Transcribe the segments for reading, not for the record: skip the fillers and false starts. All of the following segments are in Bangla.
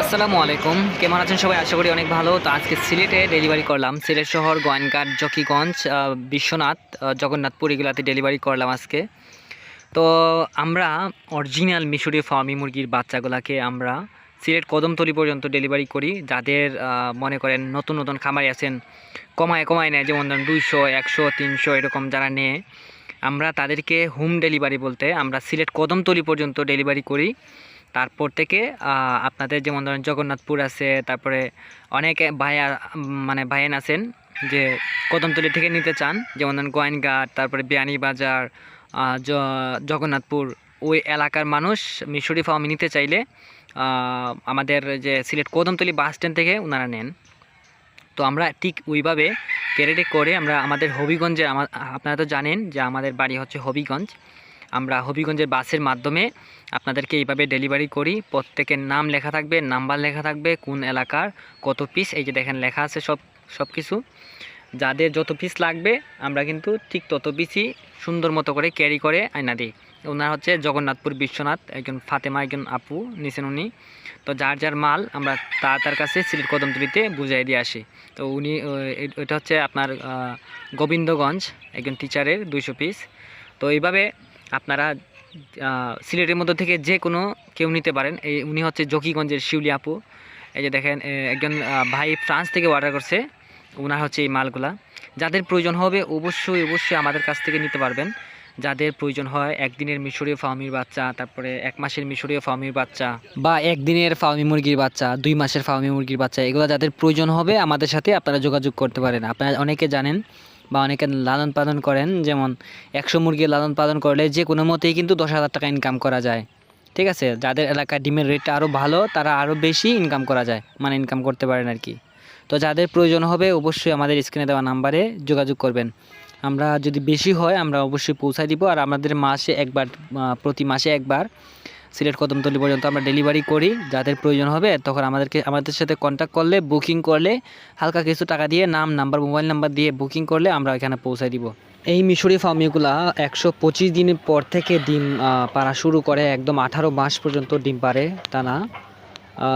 আসসালামু আলাইকুম, কেমন আছেন সবাই? আশা করি অনেক ভালো। তো আজকে সিলেটে ডেলিভারি করলাম। সিলেট শহর গোয়েনঘাট, জকিগঞ্জ, বিশ্বনাথ, জগন্নাথপুর এগুলাতে ডেলিভারি করলাম আজকে। তো আমরা অরিজিনাল মিশরীয় ফার্মি মুরগির বাচ্চাগুলোকে আমরা সিলেট কদমতলী পর্যন্ত ডেলিভারি করি। যাদের মনে করেন নতুন নতুন খামারি আছেন, কমায় কমায় নেয়, যেমন ধরেন 200, 100, 300 এরকম যারা নেয়, আমরা তাদেরকে হোম ডেলিভারি বলতে আমরা সিলেট কদমতলী পর্যন্ত ডেলিভারি করি। তারপর থেকে আপনাদের যেমন ধরেন জগন্নাথপুর আছে, তারপরে অনেকে ভাইয়ান আছেন যে কদমতলী থেকে নিতে চান, যেমন ধরেন গোয়েনঘাট, তারপরে বিয়ানীবাজার, জগন্নাথপুর, ওই এলাকার মানুষ মিশরি ফার্মে নিতে চাইলে আমাদের যে সিলেট কদমতলী বাস স্ট্যান্ড থেকে ওনারা নেন। তো আমরা ঠিক ওইভাবে ক্যারেটে করে আমরা আমাদের হবিগঞ্জে, আপনারা তো জানেন যে আমাদের বাড়ি হচ্ছে হবিগঞ্জ, আমরা হবিগঞ্জের বাসের মাধ্যমে আপনাদেরকে এইভাবে ডেলিভারি করি। প্রত্যেকের নাম লেখা থাকবে, নাম্বার লেখা থাকবে, কোন এলাকার কত পিস, এই যে দেখেন লেখা আছে সব কিছু। যাদের যত পিস লাগবে আমরা কিন্তু ঠিক তত পিসই সুন্দর মতো করে ক্যারি করে আয়না দিই। ওনার হচ্ছে জগন্নাথপুর বিশ্বনাথ, একজন ফাতেমা, একজন আপু নিছেন উনি। তো যার যার মাল আমরা তার কাছে সিলেট কদমতলীতে বুঝাই দিয়ে আসি। তো উনি এটা হচ্ছে আপনার গোবিন্দগঞ্জ, একজন টিচারের 200 পিস। তো এইভাবে আপনারা সিলেটের মধ্যে থেকে যে কোনো কেউ নিতে পারেন। উনি হচ্ছে জকিগঞ্জের শিউলি আপু। এই যে দেখেন, একজন ভাই ফ্রান্স থেকে অর্ডার করছে, ওনার হচ্ছে এই মালগুলা। যাদের প্রয়োজন হবে অবশ্যই আমাদের কাছ থেকে নিতে পারবেন। যাদের প্রয়োজন হয় একদিনের মিশরীয় ফার্মির বাচ্চা, তারপরে 1 মাসের মিশরীয় ফার্মির বাচ্চা, বা একদিনের ফার্মি মুরগির বাচ্চা, 2 মাসের ফার্মি মুরগির বাচ্চা, এগুলো যাদের প্রয়োজন হবে আমাদের সাথে আপনারা যোগাযোগ করতে পারেন। আপনারা অনেকে জানেন বা অনেকে লালন পালন করেন, যেমন 100 মুরগি লালন পালন করলে যে কোনো মতেই কিন্তু 10,000 টাকা ইনকাম করা যায়। ঠিক আছে, যাদের এলাকায় ডিমের রেটটা আরও ভালো তারা আরও বেশি ইনকাম করা যায়, মানে ইনকাম করতে পারেন আর কি। তো যাদের প্রয়োজন হবে অবশ্যই আমাদের স্ক্রিনে দেওয়া নাম্বারে যোগাযোগ করবেন। আমরা যদি বেশি হয় আমরা অবশ্যই পৌঁছায় দিব। আর আমাদের মাসে একবার, প্রতি মাসে একবার সিলেট কদমতলী পর্যন্ত আমরা ডেলিভারি করি। যাদের প্রয়োজন হবে তখন আমাদের সাথে কন্ট্যাক্ট করলে, বুকিং করলে, হালকা কিছু টাকা দিয়ে নাম, নাম্বার, মোবাইল নাম্বার দিয়ে বুকিং করলে আমরা এখানে পৌঁছায় দিব। এই মিশরি ফার্মিগুলা 125 দিনের পর থেকে ডিম পাড়া শুরু করে, একদম 18 মাস পর্যন্ত ডিম পারে টানা।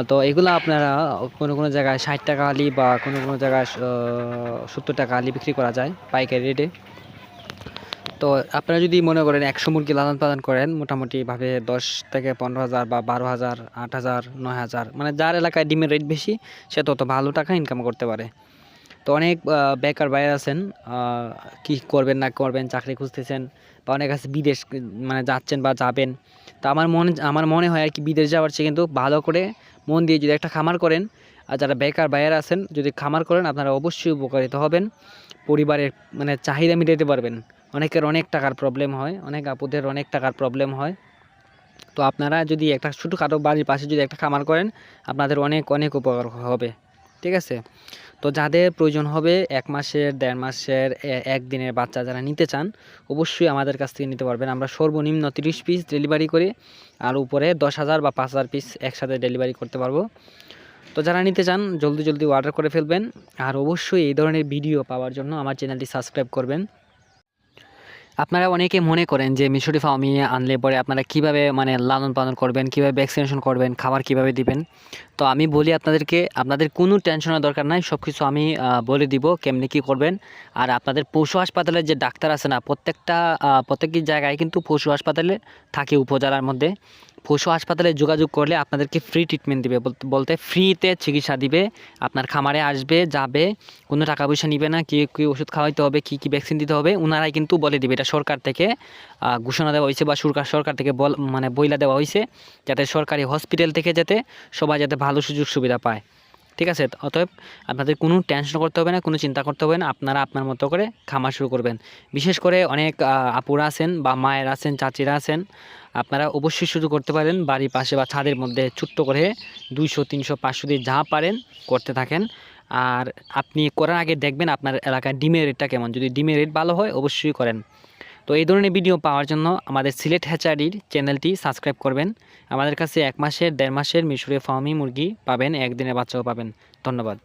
তো এগুলো আপনারা কোনো জায়গায় 60 টাকা আলি বা কোনো জায়গায় 70 টাকা আলি বিক্রি করা যায় পাইকারি রেটে। তো আপনারা যদি মনে করেন 100 মুরগি লালন পালন করেন, মোটামুটিভাবে 10 থেকে 15,000 বা 12,000, 8,000, 9,000, মানে যার এলাকায় ডিমের রেট বেশি সে তত ভালো টাকা ইনকাম করতে পারে। তো অনেক বেকার বাইরে আছেন, কি করবেন না করবেন, চাকরি খুঁজতেছেন, বা অনেক আছে বিদেশ মানে যাচ্ছেন বা যাবেন। তো আমার মনে হয় আর কি, বিদেশ যাওয়ার চেয়ে কিন্তু ভালো করে মন দিয়ে যদি একটা খামার করেন, আর যারা বেকার বাইরে আছেন যদি খামার করেন আপনারা অবশ্যই উপকারিত হবেন, পরিবারের মানে চাহিদা মিটাতে পারবেন। অনেকের অনেক টাকার প্রবলেম হয়, অনেক আপুদের অনেক টাকার প্রবলেম হয়। তো আপনারা যদি একটা ছোটোখাটো বাড়ির পাশে যদি একটা খামার করেন আপনাদের অনেক অনেক উপকার হবে। ঠিক আছে, তো যাদের প্রয়োজন হবে 1 মাসের, 1.5 মাসের, 1 দিনের বাচ্চা যারা নিতে চান অবশ্যই আমাদের কাছ থেকে নিতে পারবেন। আমরা সর্বনিম্ন 30 পিস ডেলিভারি করি, আর উপরে 10,000 বা 5,000 পিস একসাথে ডেলিভারি করতে পারবো। তো যারা নিতে চান জলদি অর্ডার করে ফেলবেন। আর অবশ্যই এই ধরনের ভিডিও পাওয়ার জন্য আমার চ্যানেলটি সাবস্ক্রাইব করবেন। আপনারা অনেকে মনে করেন যে মিশরি ফার্মে আনলে পরে আপনারা কিভাবে মানে লালন পালন করবেন, কিভাবে ভ্যাকসিনেশন করবেন, খাবার কিভাবে দিবেন। তো আমি বলি আপনাদেরকে, আপনাদের কোনো টেনশনের দরকার নাই, সব কিছু আমি বলে দিব কেমনি কী করবেন। আর আপনাদের পশু হাসপাতালের যে ডাক্তার আছে না, প্রত্যেকটি জায়গায় কিন্তু পশু হাসপাতালে থাকে উপজেলার মধ্যে। পশু হাসপাতালে যোগাযোগ করলে আপনাদেরকে ফ্রি ট্রিটমেন্ট দিবে, বলতে ফ্রিতে চিকিৎসা দিবে। আপনার খামারে আসবে, যাবে, কোনো টাকা পয়সা নিবে না। কী ওষুধ খাওয়াইতে হবে, কী ভ্যাকসিন দিতে হবে ওনারাই কিন্তু বলে দিবে। এটা সরকার থেকে ঘোষণা দেওয়া হয়েছে, বা সরকার থেকে বইলা দেওয়া হয়েছে, যাতে সরকারি হসপিটাল থেকে যাতে সবাই যাতে ভালো সুযোগ সুবিধা পায়। ঠিক আছে, অতএব আপনাদের কোনো টেনশন করতে হবে না, কোনো চিন্তা করতে হবে না, আপনারা আপনার মতো করে খামার শুরু করবেন। বিশেষ করে অনেক আপুরা আছেন বা মায়ের আছেন, চাচিরা আছেন, আপনারা অবশ্যই শুরু করতে পারেন বাড়ির পাশে বা ছাদের মধ্যে ছোট্ট করে 200, 300, 500 দিয়ে যা পারেন করতে থাকেন। আর আপনি করার আগে দেখবেন আপনার এলাকায় ডিমের রেটটা কেমন। যদি ডিমের রেট ভালো হয় অবশ্যই করেন। তো এই ধরনের ভিডিও পাওয়ার জন্য আমাদের সিলেট হ্যাচারির চ্যানেলটি সাবস্ক্রাইব করবেন। আমাদের কাছে 1 মাসের, 1.5 মাসের মিশরীয় ফার্মি মুরগি পাবেন, 1 দিনের বাচ্চাও পাবেন। ধন্যবাদ।